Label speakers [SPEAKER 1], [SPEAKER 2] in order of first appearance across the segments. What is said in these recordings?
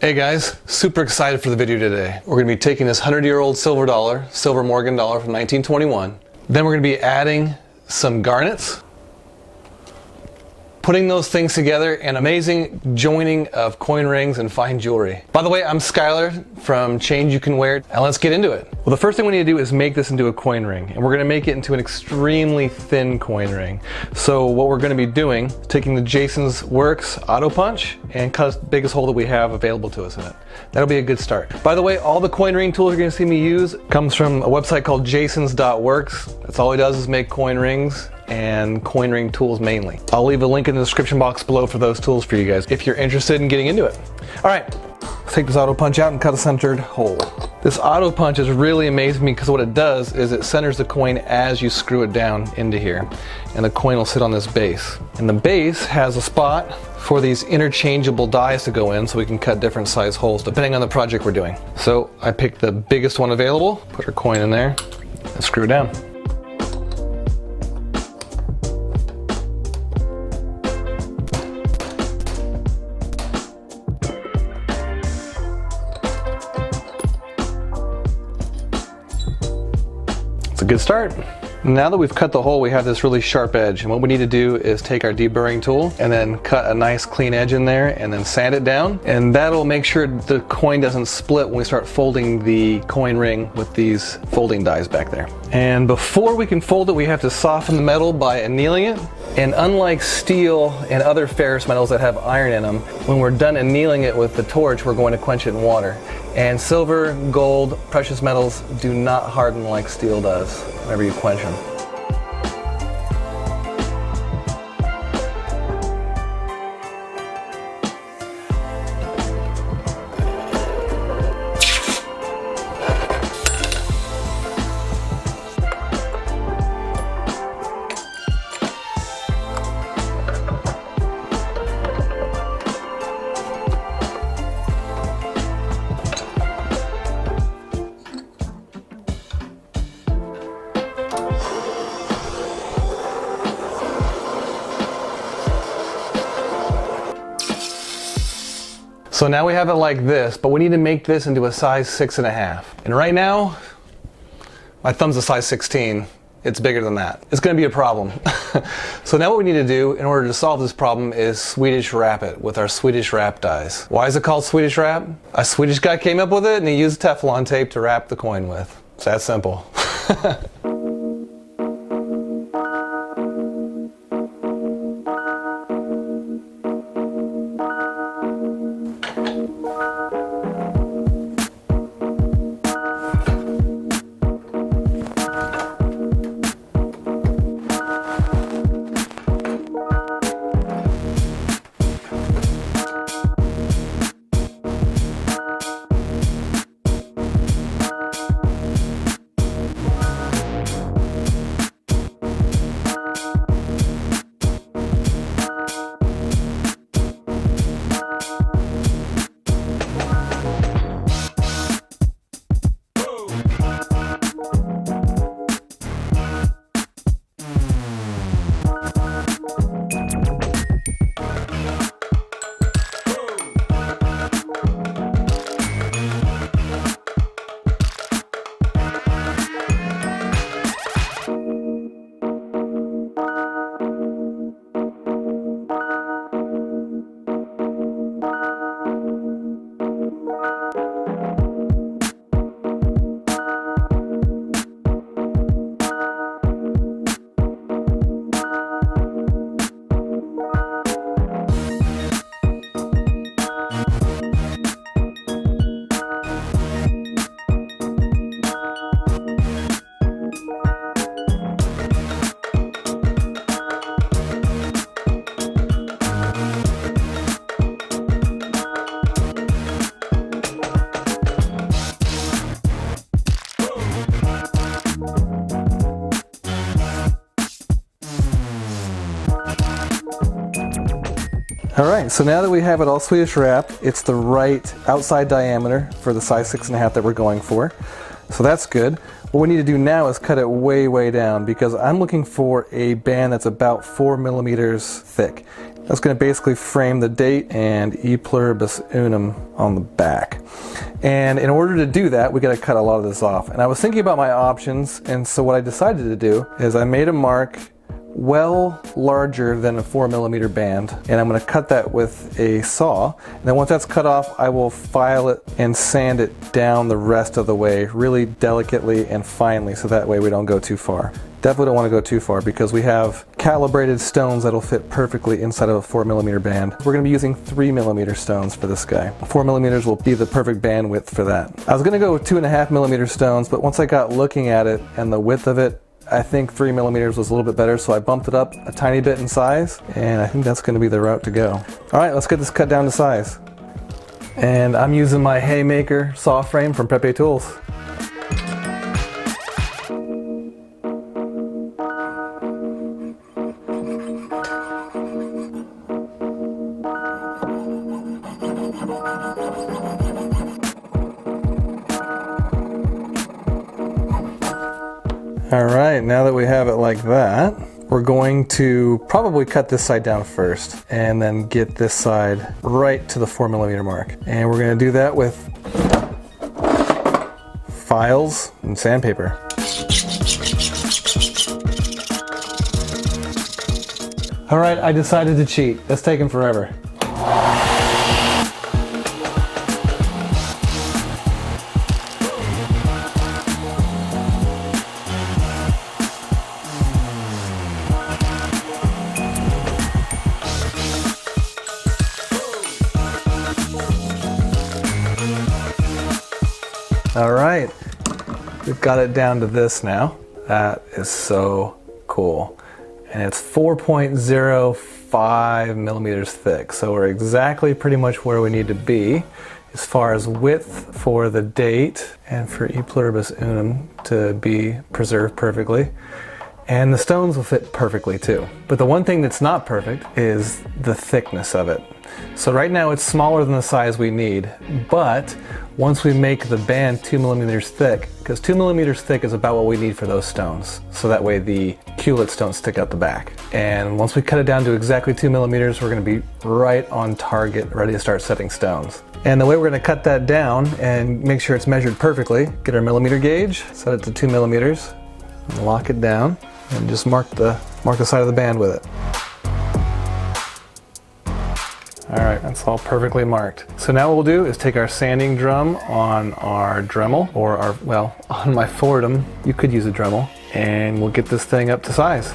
[SPEAKER 1] Hey guys, super excited for the video today. We're going to be taking this 100-year-old silver dollar, silver Morgan dollar from 1921. Then we're going to be adding some garnets, putting those things together, an amazing joining of coin rings and fine jewelry. By the way, I'm Skylar from Changeyoucanwear, and let's get into it. Well, the first thing we need to do is make this into a coin ring, and we're going to make it into an extremely thin coin ring. So what we're going to be doing is taking the Jason's Works auto punch and cut the biggest hole that we have available to us in it. That'll be a good start. By the way, all the coin ring tools you're going to see me use comes from a website called jasons.works. That's all he does is make coin rings and coin ring tools mainly. I'll leave a link in the description box below for those tools for you guys if you're interested in getting into it. All right, let's take this auto punch out and cut a centered hole. This auto punch is really amazing me because what it does is it centers the coin as you screw it down into here, and the coin will sit on this base. And the base has a spot for these interchangeable dies to go in so we can cut different size holes depending on the project we're doing. So I picked the biggest one available, put our coin in there, and screw it down. It's a good start. Now that we've cut the hole, we have this really sharp edge, and what we need to do is take our deburring tool and then cut a nice clean edge in there and then sand it down, and that'll make sure the coin doesn't split when we start folding the coin ring with these folding dies back there. And before we can fold it, we have to soften the metal by annealing it. And unlike steel and other ferrous metals that have iron in them, when we're done annealing it with the torch, we're going to quench it in water. And silver, gold, precious metals do not harden like steel does whenever you quench them. So now we have it like this, but we need to make this into a size 6.5. And right now, my thumb's a size 16. It's bigger than that. It's gonna be a problem. So now what we need to do in order to solve this problem is Swedish wrap it with our Swedish wrap dies. Why is it called Swedish wrap? A Swedish guy came up with it and he used Teflon tape to wrap the coin with. It's that simple. Alright, so now that we have it all Swedish wrapped, it's the right outside diameter for the size 6.5 that we're going for. So that's good. What we need to do now is cut it way down because I'm looking for a band that's about 4 millimeters thick. That's going to basically frame the date and E pluribus unum on the back. And in order to do that, we got to cut a lot of this off. And I was thinking about my options, and so what I decided to do is I made a mark well larger than a 4mm band, and I'm going to cut that with a saw. And then once that's cut off, I will file it and sand it down the rest of the way really delicately and finely, so that way we don't go too far. Definitely don't want to go too far because we have calibrated stones that'll fit perfectly inside of a 4mm band. We're going to be using 3mm stones for this guy. 4mm will be the perfect band width for that. I was going to go with 2.5mm stones, but once I got looking at it and the width of it, I think 3mm was a little bit better, so I bumped it up a tiny bit in size, and I think that's going to be the route to go. All right, let's get this cut down to size. And I'm using my Haymaker saw frame from Pepe Tools. All right, now that we have it like that, we're going to probably cut this side down first and then get this side right to the 4mm mark. And we're going to do that with files and sandpaper. All right, I decided to cheat. That's taken forever. All right, we've got it down to this now. That is so cool. And it's 4.05mm thick. So we're exactly pretty much where we need to be as far as width for the date and for E pluribus unum to be preserved perfectly. And the stones will fit perfectly too. But the one thing that's not perfect is the thickness of it. So right now it's smaller than the size we need, but once we make the band 2mm thick, because 2mm thick is about what we need for those stones, so that way the culettes don't stick out the back. And once we cut it down to exactly 2mm, we're going to be right on target, ready to start setting stones. And the way we're going to cut that down and make sure it's measured perfectly, get our millimeter gauge, set it to 2mm, and lock it down, and just mark the side of the band with it. All right, that's all perfectly marked. So now what we'll do is take our sanding drum on our Dremel, or on my Fordham, you could use a Dremel, and we'll get this thing up to size.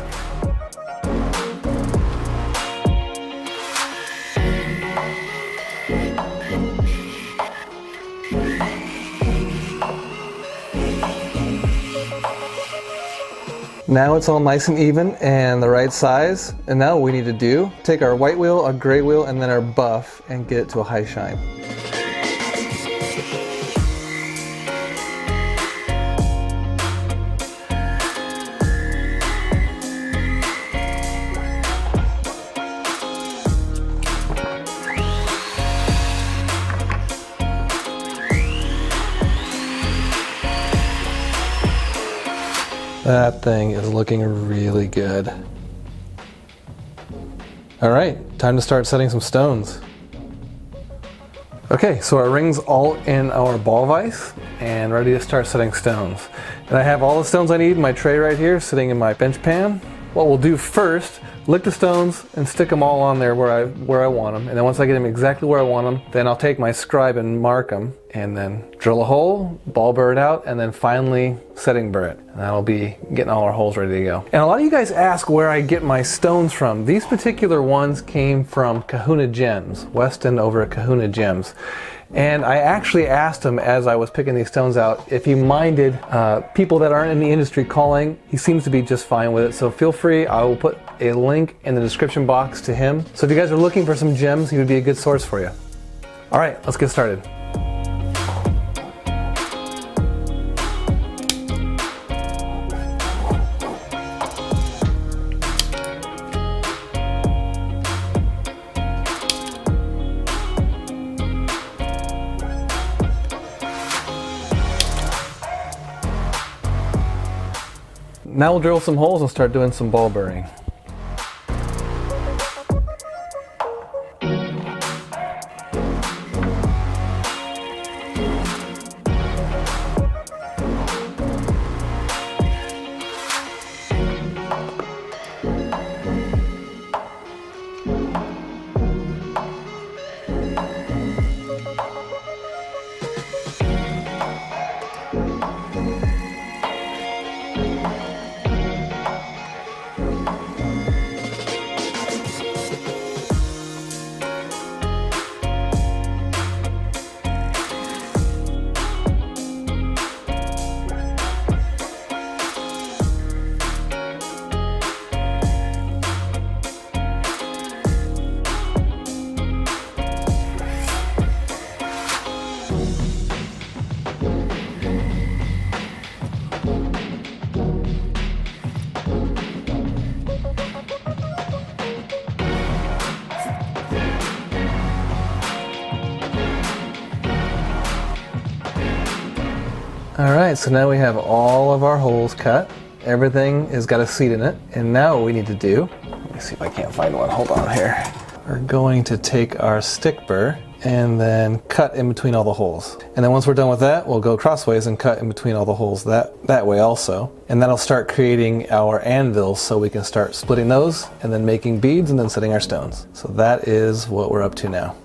[SPEAKER 1] Now it's all nice and even and the right size. And now what we need to do, take our white wheel, our gray wheel, and then our buff and get it to a high shine. That thing is looking really good. All right, time to start setting some stones. Okay, so our ring's all in our ball vise and ready to start setting stones. And I have all the stones I need in my tray right here sitting in my bench pan. What we'll do first, lick the stones and stick them all on there where I want them. And then once I get them exactly where I want them, then I'll take my scribe and mark them and then drill a hole, ball burr it out, and then finally setting burr it. And that'll be getting all our holes ready to go. And a lot of you guys ask where I get my stones from. These particular ones came from Kahunagemstones, Weston over at Kahunagemstones. And I actually asked him as I was picking these stones out if he minded people that aren't in the industry calling. He seems to be just fine with it, so feel free. I will put a link in the description box to him. So if you guys are looking for some gems, he would be a good source for you. All right, let's get started. Now we'll drill some holes and start doing some ball burring. Alright, so now we have all of our holes cut. Everything has got a seat in it. And now what we need to do, let me see if I can't find one, hold on here. We're going to take our stick burr and then cut in between all the holes. And then once we're done with that, we'll go crossways and cut in between all the holes that way also. And that'll start creating our anvils so we can start splitting those and then making beads and then setting our stones. So that is what we're up to now.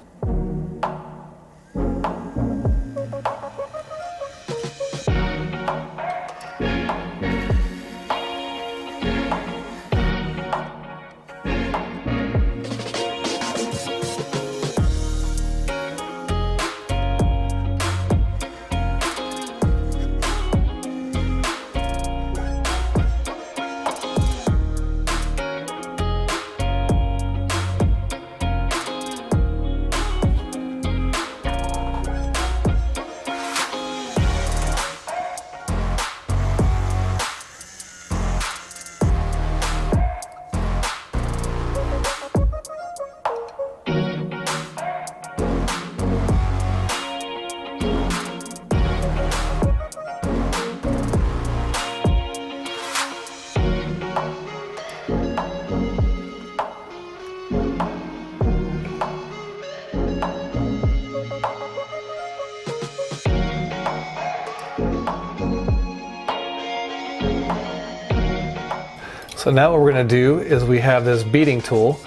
[SPEAKER 1] So now what we're going to do is we have this beading tool,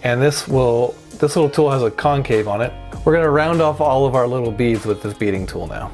[SPEAKER 1] and this little tool has a concave on it. We're going to round off all of our little beads with this beading tool now.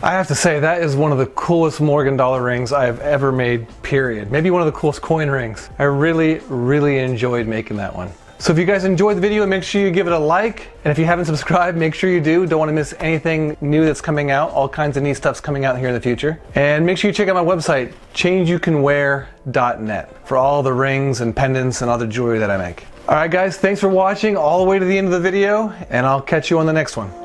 [SPEAKER 1] I have to say, that is one of the coolest Morgan dollar rings I have ever made, period. Maybe one of the coolest coin rings. I really, really enjoyed making that one. So if you guys enjoyed the video, make sure you give it a like. And if you haven't subscribed, make sure you do. Don't want to miss anything new that's coming out. All kinds of neat stuff's coming out here in the future. And make sure you check out my website, Changeyoucanwear.net, for all the rings and pendants and other jewelry that I make. All right, guys, thanks for watching all the way to the end of the video, and I'll catch you on the next one.